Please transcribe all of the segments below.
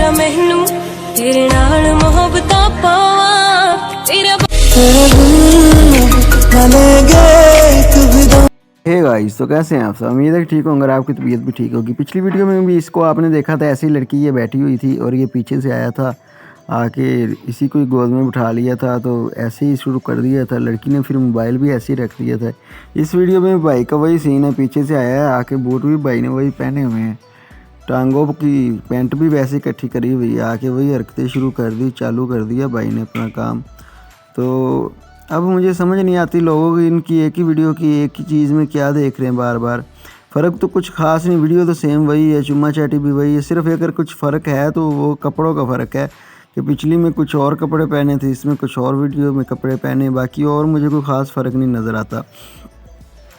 ہے گائز، تو کیسے ہیں آپ سب؟ امید ہے کہ ٹھیک ہوں گے، آپ کی طبیعت بھی ٹھیک ہوگی۔ پچھلی ویڈیو میں بھی اس کو آپ نے دیکھا تھا، ایسی لڑکی یہ بیٹھی ہوئی تھی اور یہ پیچھے سے آیا تھا، آ کے اسی کو گود میں بٹھا لیا تھا، تو ایسے ہی شروع کر دیا تھا لڑکی نے، پھر موبائل بھی ایسے ہی رکھ دیا تھا۔ اس ویڈیو میں بھائی کا وہی سین ہے، پیچھے سے آیا ہے، آ کے بوٹ بھی بھائی نے وہی پہنے ہوئے ہیں، ٹانگوں کی پینٹ بھی ویسے اکٹھی کری ہوئی ہے، آ کے وہی حرکتیں شروع کر دی، چالو کر دیا بھائی نے اپنا کام۔ تو اب مجھے سمجھ نہیں آتی لوگوں کی، ان کی ایک ہی ویڈیو کی ایک ہی چیز میں کیا دیکھ رہے ہیں بار بار۔ فرق تو کچھ خاص نہیں، ویڈیو تو سیم وہی ہے، چما چاٹی بھی وہی ہے، صرف اگر کچھ فرق ہے تو وہ کپڑوں کا فرق ہے کہ پچھلی میں کچھ اور کپڑے پہنے تھے، اس میں کچھ اور ویڈیو میں کپڑے پہنے، باقی اور مجھے کوئی خاص فرق نہیں نظر آتا۔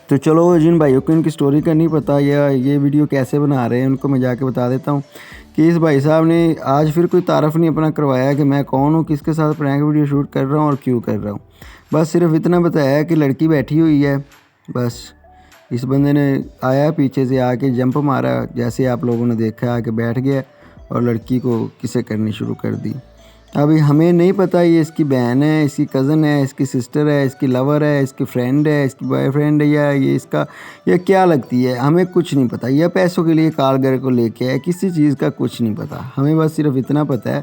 تو چلو جن بھائیوں کو ان کی سٹوری کا نہیں پتہ یا یہ ویڈیو کیسے بنا رہے ہیں ان کو میں جا کے بتا دیتا ہوں کہ اس بھائی صاحب نے آج پھر کوئی تعارف نہیں اپنا کروایا کہ میں کون ہوں، کس کے ساتھ پرینک ویڈیو شوٹ کر رہا ہوں اور کیوں کر رہا ہوں۔ بس صرف اتنا بتایا کہ لڑکی بیٹھی ہوئی ہے، بس اس بندے نے آیا پیچھے سے آ کے جمپ مارا، جیسے آپ لوگوں نے دیکھا، آ کے بیٹھ گیا اور لڑکی کو کسے کرنی شروع کر دی۔ ابھی ہمیں نہیں پتہ یہ اس کی بہن ہے، اس کی کزن ہے، اس کی سسٹر ہے، اس کی لور ہے، اس کی فرینڈ ہے، اس کی بوائے فرینڈ ہے، یا یہ اس کا یہ کیا لگتی ہے، ہمیں کچھ نہیں پتہ۔ یا پیسوں کے لیے کارگر کو لے کے ہے، کسی چیز کا کچھ نہیں پتہ ہمیں، بس صرف اتنا پتہ ہے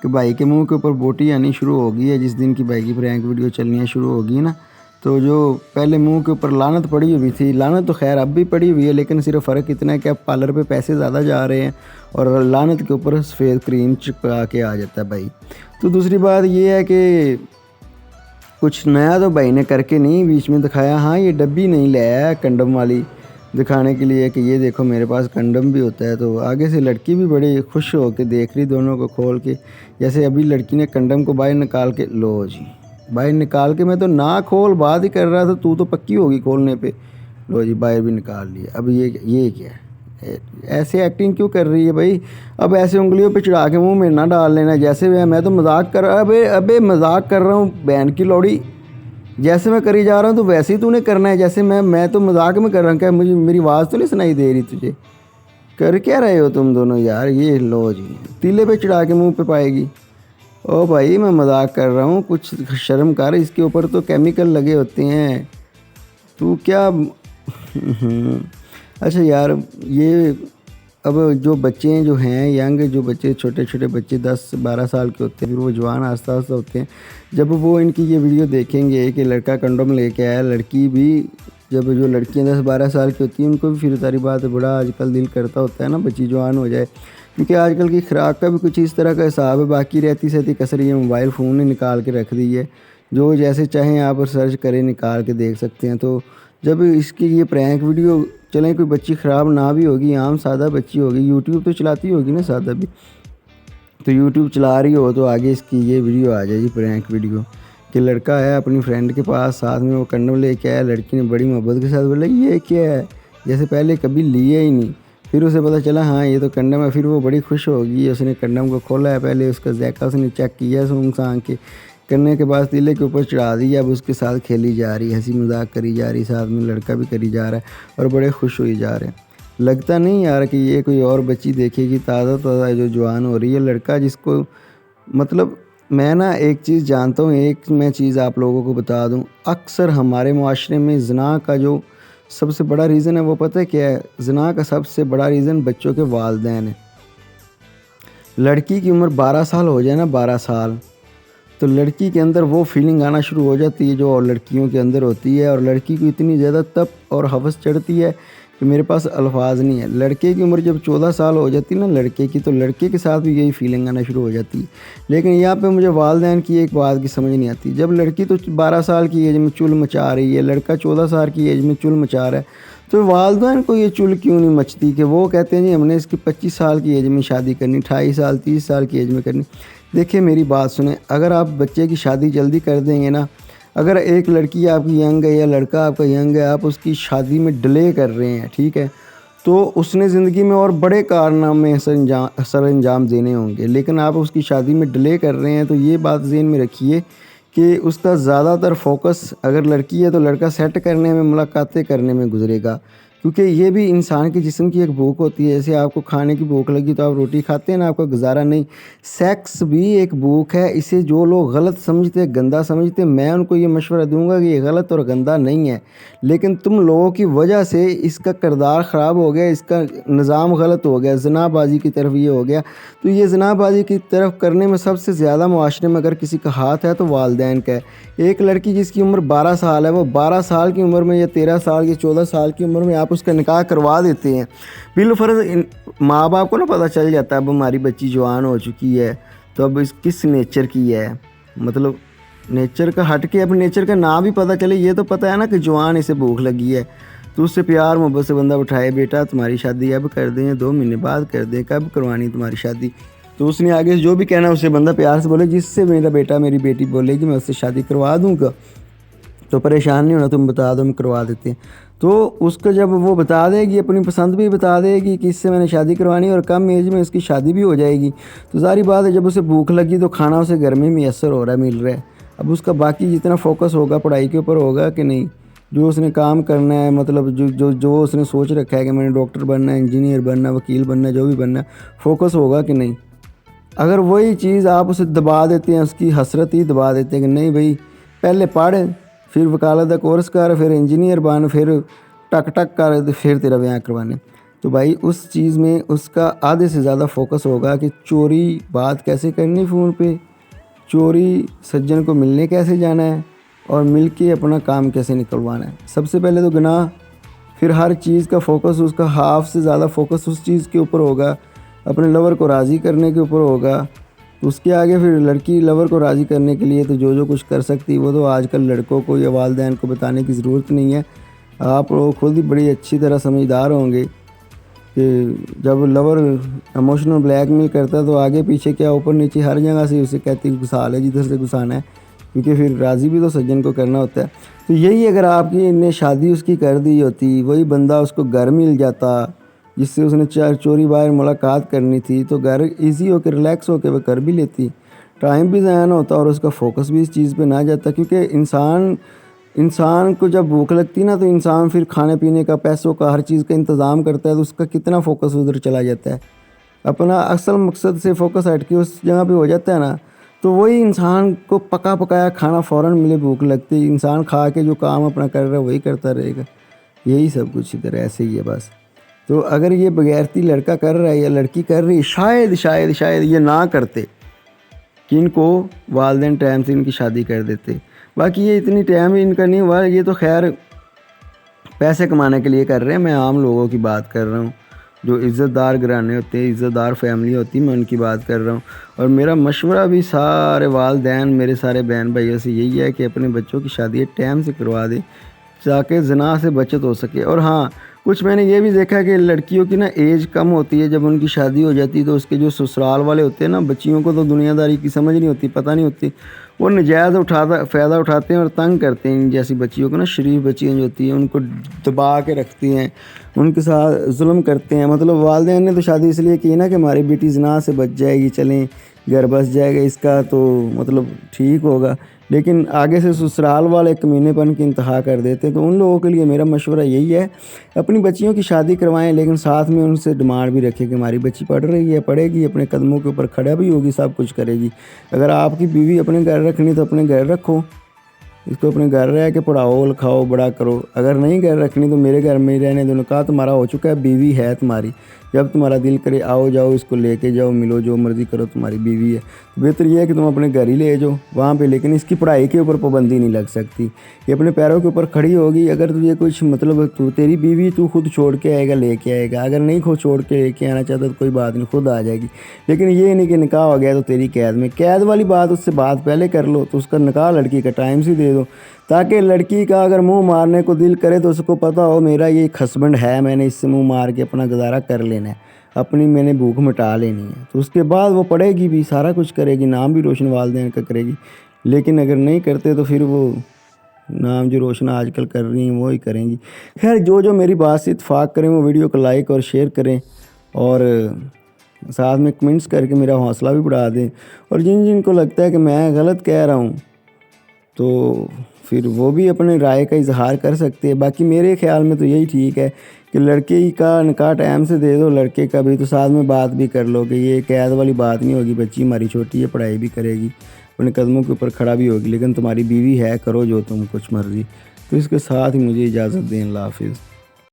کہ بھائی کے منہ کے اوپر بوٹی آنی شروع ہو گئی ہے جس دن کی بھائی کی پرینک ویڈیو چلنی شروع ہو گئی نا۔ تو جو پہلے منہ کے اوپر لعنت پڑی ہوئی تھی، لعنت تو خیر اب بھی پڑی ہوئی ہے، لیکن صرف فرق اتنا ہے کہ اب پارلر پہ پیسے زیادہ جا رہے ہیں اور لعنت کے اوپر سفید کریم چپکا کے آ جاتا ہے بھائی۔ تو دوسری بات یہ ہے کہ کچھ نیا تو بھائی نے کر کے نہیں بیچ میں دکھایا، ہاں یہ ڈبی نہیں لے آیا کنڈم والی دکھانے کے لیے کہ یہ دیکھو میرے پاس کنڈم بھی ہوتا ہے، تو آگے سے لڑکی بھی بڑی خوش ہو کے دیکھ رہی دونوں کو کھول کے، جیسے ابھی لڑکی نے کنڈم کو باہر نکال کے، لو جی باہر نکال کے، میں تو نہ کھول بات ہی کر رہا تھا، تو پکی ہوگی کھولنے پہ، لو جی باہر بھی نکال لیا۔ اب یہ کیا ہے، ایسے ایکٹنگ کیوں کر رہی ہے بھائی؟ اب ایسے انگلیوں پہ چڑھا کے منہ میں نہ ڈال لینا، جیسے میں تو مذاق کر رہا، ابے مذاق کر رہا ہوں بہن کی لوڑی، جیسے میں کری جا رہا ہوں تو ویسے ہی تو نے کرنا ہے، جیسے میں تو مذاق میں کر رہا ہوں، کہ مجھے میری آواز تو نہیں سنائی دے رہی تجھے؟ کر کیا رہے ہو تم دونوں یار؟ یہ لو جی تیلے پہ چڑھا کے منہ پہ پائے گی۔ او بھائی میں مذاق کر رہا ہوں، کچھ شرم کر، اس کے اوپر تو کیمیکل لگے ہوتے ہیں، تو کیا اچھا یار یہ اب جو بچے جو ہیں ینگ، جو بچے چھوٹے چھوٹے بچے 10-12 سال کے ہوتے ہیں، پھر وہ جوان آہستہ آہستہ ہوتے ہیں، جب وہ ان کی یہ ویڈیو دیکھیں گے کہ لڑکا کنڈوم لے کے آیا، لڑکی بھی جب جو لڑکیاں 10-12 سال کی ہوتی ہیں ان کو بھی پھر ساری بات بڑا آج کل دل کرتا ہوتا ہے نا بچی جوان ہو جائے، کیونکہ آج کل کی خوراک کا بھی کچھ اس طرح کا حساب ہے، باقی رہتی سہتی کسر یہ موبائل فون نے نکال کے رکھ دی ہے، جو جیسے چاہیں آپ سرچ کریں نکال کے دیکھ سکتے ہیں۔ تو جب اس کی یہ پرینک ویڈیو چلیں، کوئی بچی خراب نہ بھی ہوگی، عام سادہ بچی ہوگی، یوٹیوب تو چلاتی ہوگی نا سادہ بھی، تو یوٹیوب چلا رہی ہو تو آگے اس کی یہ ویڈیو آ جائے گی پرینک ویڈیو کہ لڑکا ہے اپنی فرینڈ کے پاس، ساتھ میں وہ کنڈم لے کے آیا، لڑکی نے بڑی محبت کے ساتھ بولا یہ کیا ہے، جیسے پہلے کبھی لیے ہی نہیں، پھر اسے پتہ چلا ہاں یہ تو کنڈم ہے، پھر وہ بڑی خوش ہوگی، اس نے کنڈم کو کھولا ہے، پہلے اس کا ذائقہ اس نے چیک کیا سونگ سانگ کے، کرنے کے بعد تیلے کے اوپر چڑھا دیا، اب اس کے ساتھ کھیلی جا رہی، ہنسی مذاق کری جا رہی، ساتھ میں لڑکا بھی کری جا رہا ہے اور بڑے خوش ہوئی جا رہے ہیں۔ لگتا نہیں یار کہ یہ کوئی اور بچی دیکھے گی تازہ تازہ جو جوان ہو رہی ہے، لڑکا جس کو مطلب میں نا ایک چیز جانتا ہوں، ایک میں چیز آپ لوگوں کو بتا دوں، اکثر ہمارے معاشرے میں زنا کا جو سب سے بڑا ریزن ہے وہ پتہ ہے کیا ہے؟ زنا کا سب سے بڑا ریزن بچوں کے والدین ہیں۔ لڑکی کی عمر 12 سال ہو جائے نا، 12 سال، تو لڑکی کے اندر وہ فیلنگ آنا شروع ہو جاتی ہے جو لڑکیوں کے اندر ہوتی ہے، اور لڑکی کو اتنی زیادہ تپ اور ہوس چڑھتی ہے کہ میرے پاس الفاظ نہیں ہے۔ لڑکے کی عمر جب 14 سال ہو جاتی ہے نا لڑکے کی، تو لڑکے کے ساتھ بھی یہی فیلنگ آنا شروع ہو جاتی ہے، لیکن یہاں پہ مجھے والدین کی ایک بات کی سمجھ نہیں آتی، جب لڑکی تو 12 سال کی ایج میں چل مچا رہی ہے، لڑکا 14 سال کی ایج میں چل مچا رہا ہے، تو والدین کو یہ چل کیوں نہیں مچتی کہ وہ کہتے ہیں جی ہم نے اس کی 25 سال کی ایج میں شادی کرنی، 28 سال 30 سال کی ایج میں کرنی۔ دیکھیں میری بات سنیں، اگر آپ بچے کی شادی جلدی کر دیں گے نا، اگر ایک لڑکی آپ کی ینگ ہے یا لڑکا آپ کا ینگ ہے، آپ اس کی شادی میں ڈیلے کر رہے ہیں، ٹھیک ہے، تو اس نے زندگی میں اور بڑے کارنامے سر انجام دینے ہوں گے، لیکن آپ اس کی شادی میں ڈیلے کر رہے ہیں، تو یہ بات ذہن میں رکھیے کہ اس کا زیادہ تر فوکس اگر لڑکی ہے تو لڑکا سیٹ کرنے میں، ملاقاتیں کرنے میں گزرے گا، کیونکہ یہ بھی انسان کے جسم کی ایک بھوک ہوتی ہے. جیسے آپ کو کھانے کی بھوک لگی تو آپ روٹی کھاتے ہیں نا, آپ کا گزارا نہیں. سیکس بھی ایک بھوک ہے. اسے جو لوگ غلط سمجھتے, گندا سمجھتے, میں ان کو یہ مشورہ دوں گا کہ یہ غلط اور گندا نہیں ہے, لیکن تم لوگوں کی وجہ سے اس کا کردار خراب ہو گیا, اس کا نظام غلط ہو گیا, زنا بازی کی طرف یہ ہو گیا. تو یہ زنا بازی کی طرف کرنے میں سب سے زیادہ معاشرے میں اگر کسی کا ہاتھ ہے تو والدین کا ہے. ایک لڑکی جس کی عمر 12 سال ہے, وہ 12 سال کی عمر میں یا 13 سال یا 14 سال کی عمر میں آپ اس کا نکاح کروا دیتے ہیں. بالفرض ماں باپ کو نا پتہ چل جاتا ہے اب ہماری بچی جوان ہو چکی ہے, تو اب اس کس نیچر کی ہے, مطلب نیچر کا ہٹ کے اب نیچر کا نام بھی پتہ چلے. یہ تو پتہ ہے نا کہ جوان اسے بھوک لگی ہے, تو اس سے پیار محبت سے بندہ اٹھائے, بیٹا تمہاری شادی اب کر دیں, 2 مہینے بعد کر دیں, کب کروانی تمہاری شادی. تو اس نے آگے جو بھی کہنا اسے بندہ پیار سے بولے, جس سے میرا بیٹا میری بیٹی بولے کہ میں اس سے شادی کروا دوں گا, تو پریشان نہیں ہونا, تم بتا دو ہم کروا دیتے ہیں. تو اس کو جب وہ بتا دے گی, اپنی پسند بھی بتا دے گی کہ اس سے میں نے شادی کروانی ہے, اور کم ایج میں اس کی شادی بھی ہو جائے گی, تو ظاہری بات ہے جب اسے بھوک لگی تو کھانا اسے گھر میں میسر ہو رہا ہے, مل رہا ہے. اب اس کا باقی جتنا فوکس ہوگا پڑھائی کے اوپر ہوگا کہ نہیں, جو اس نے کام کرنا ہے, مطلب جو اس نے سوچ رکھا ہے کہ میں نے ڈاکٹر بننا ہے, انجینئر بننا ہے, وکیل بننا ہے, جو بھی بننا ہے, فوکس ہوگا کہ نہیں. اگر وہی چیز آپ اسے دبا دیتے ہیں, اس کی حسرت ہی دبا دیتے ہیں کہ نہیں بھائی پہلے پڑھ, پھر وکالت کا کورس کر, پھر انجینئر بن, پھر ٹک ٹک کر, پھر تیرا بیاہ کروانے, تو بھائی اس چیز میں اس کا آدھے سے زیادہ فوکس ہوگا کہ چوری بات کیسے کرنی فون پہ, چوری سجن کو ملنے کیسے جانا ہے, اور مل کے اپنا کام کیسے نکلوانا ہے. سب سے پہلے تو گناہ, پھر ہر چیز کا فوکس, اس کا ہاف سے زیادہ فوکس اس چیز کے اوپر ہوگا, اپنے لور کو راضی کرنے کے اوپر ہوگا. اس کے آگے پھر لڑکی لور کو راضی کرنے کے لیے تو جو کچھ کر سکتی, وہ تو آج کل لڑکوں کو یا والدین کو بتانے کی ضرورت نہیں ہے. آپ لوگ خود ہی بڑی اچھی طرح سمجھدار ہوں گے کہ جب لور ایموشنل بلیک میل کرتا ہے تو آگے پیچھے کیا اوپر نیچے ہر جگہ سے اسے کہتی گھسا لے جدھر سے گھسانا ہے, کیونکہ پھر راضی بھی تو سجن کو کرنا ہوتا ہے. تو یہی اگر آپ کی نے شادی اس کی کر دی ہوتی, وہی بندہ اس کو گھر مل جاتا جس سے اس نے چوری باہر ملاقات کرنی تھی, تو گھر ایزی ہو کے ریلیکس ہو کے وہ کر بھی لیتی, ٹائم بھی ضائع نہ ہوتا اور اس کا فوکس بھی اس چیز پہ نہ جاتا. کیونکہ انسان کو جب بھوک لگتی نا, تو انسان پھر کھانے پینے کا, پیسوں کا, ہر چیز کا انتظام کرتا ہے, تو اس کا کتنا فوکس ادھر چلا جاتا ہے, اپنا اصل مقصد سے فوکس ہٹ کے اس جگہ پہ ہو جاتا ہے نا. تو وہی انسان کو پکا پکایا کھانا فوراً ملے, بھوک لگتی, انسان کھا کے جو کام اپنا کر رہا ہے وہی کرتا رہے گا. یہی سب کچھ ادھر ایسے ہی ہے بس. تو اگر یہ بغیرتی لڑکا کر رہا ہے یا لڑکی کر رہی ہے, شاید یہ نہ کرتے کہ ان کو والدین ٹائم سے ان کی شادی کر دیتے. باقی یہ اتنی ٹائم ان کا نہیں ہوا, یہ تو خیر پیسے کمانے کے لیے کر رہے ہیں. میں عام لوگوں کی بات کر رہا ہوں, جو عزت دار گھرانے ہوتے ہیں, عزت دار فیملی ہوتی ہے, میں ان کی بات کر رہا ہوں. اور میرا مشورہ بھی سارے والدین, میرے سارے بہن بھائیوں سے یہی ہے کہ اپنے بچوں کی شادی ٹائم سے کروا دیں تاکہ زنا سے بچت ہو سکے. اور ہاں, کچھ میں نے یہ بھی دیکھا کہ لڑکیوں کی نا ایج کم ہوتی ہے, جب ان کی شادی ہو جاتی ہے تو اس کے جو سسرال والے ہوتے ہیں نا, بچیوں کو تو دنیا داری کی سمجھ نہیں ہوتی, پتہ نہیں ہوتی, وہ نجائز فائدہ اٹھاتے ہیں اور تنگ کرتے ہیں ان جیسی بچیوں کو نا. شریف بچیاں جو ہوتی ہیں ان کو دبا کے رکھتی ہیں, ان کے ساتھ ظلم کرتے ہیں. مطلب والدین نے تو شادی اس لیے کی نا کہ ہماری بیٹی زنا سے بچ جائے گی, چلیں گھر بس جائے گا اس کا تو مطلب ٹھیک ہوگا, لیکن آگے سے سسرال والے کمینے پن کی انتہا کر دیتے ہیں. تو ان لوگوں کے لیے میرا مشورہ یہی ہے, اپنی بچیوں کی شادی کروائیں, لیکن ساتھ میں ان سے ڈیمانڈ بھی رکھیں کہ ہماری بچی پڑھ رہی ہے, پڑھے گی, اپنے قدموں کے اوپر کھڑا بھی ہوگی, سب کچھ کرے گی. اگر آپ کی بیوی اپنے گھر رکھنی تو اپنے گھر رکھو, اس کو اپنے گھر رہ کے پڑھاؤ لکھاؤ بڑا کرو. اگر نہیں گھر رکھنی تو میرے گھر میں ہی رہنے دو. نکاح تمہارا ہو چکا ہے, بیوی ہے تمہاری, جب تمہارا دل کرے آؤ جاؤ, اس کو لے کے جاؤ, ملو, جو مرضی کرو, تمہاری بیوی ہے. بہتر یہ ہے کہ تم اپنے گھر ہی لے جاؤ وہاں پہ, لیکن اس کی پڑھائی کے اوپر پابندی نہیں لگ سکتی. یہ اپنے پیروں کے اوپر کھڑی ہوگی. اگر تجھے کچھ مطلب تیری بیوی تو خود چھوڑ کے آئے گا, لے کے آئے گا. اگر نہیں خود چھوڑ کے لے کے آنا چاہتا تو کوئی بات نہیں, خود آ جائے گی. لیکن یہ نہیں کہ نکاح ہو گیا تو تیری قید میں. قید والی بات اس سے بات پہلے کر لو, تو اس کا نکاح لڑکی کا ٹائم سے دے دو, تاکہ لڑکی کا اگر منہ مارنے کو دل کرے تو اس کو پتہ ہو میرا یہ ایک ہسبینڈ ہے, میں نے اس سے منہ مار کے اپنا گزارا کر لینا ہے, اپنی میں نے بھوک مٹا لینی ہے. تو اس کے بعد وہ پڑھے گی بھی, سارا کچھ کرے گی, نام بھی روشن والدین کا کرے گی. لیکن اگر نہیں کرتے تو پھر وہ نام جو روشن آج کل کر رہی ہیں وہی کریں گی. خیر, جو میری بات سے اتفاق کریں وہ ویڈیو کو لائک اور شیئر کریں, اور ساتھ میں کمنٹس کر کے میرا حوصلہ بھی بڑھا دیں. اور جن کو لگتا ہے کہ میں غلط کہہ رہا ہوں تو پھر وہ بھی اپنے رائے کا اظہار کر سکتے ہیں. باقی میرے خیال میں تو یہی ٹھیک ہے کہ لڑکے کا نکاح ٹائم سے دے دو, لڑکے کا بھی, تو ساتھ میں بات بھی کر لو کہ یہ قید والی بات نہیں ہوگی, بچی ہماری چھوٹی ہے, پڑھائی بھی کرے گی, اپنے قدموں کے اوپر کھڑا بھی ہوگی, لیکن تمہاری بیوی ہے, کرو جو تم کچھ مرضی. تو اس کے ساتھ ہی مجھے اجازت دیں. اللہ حافظ.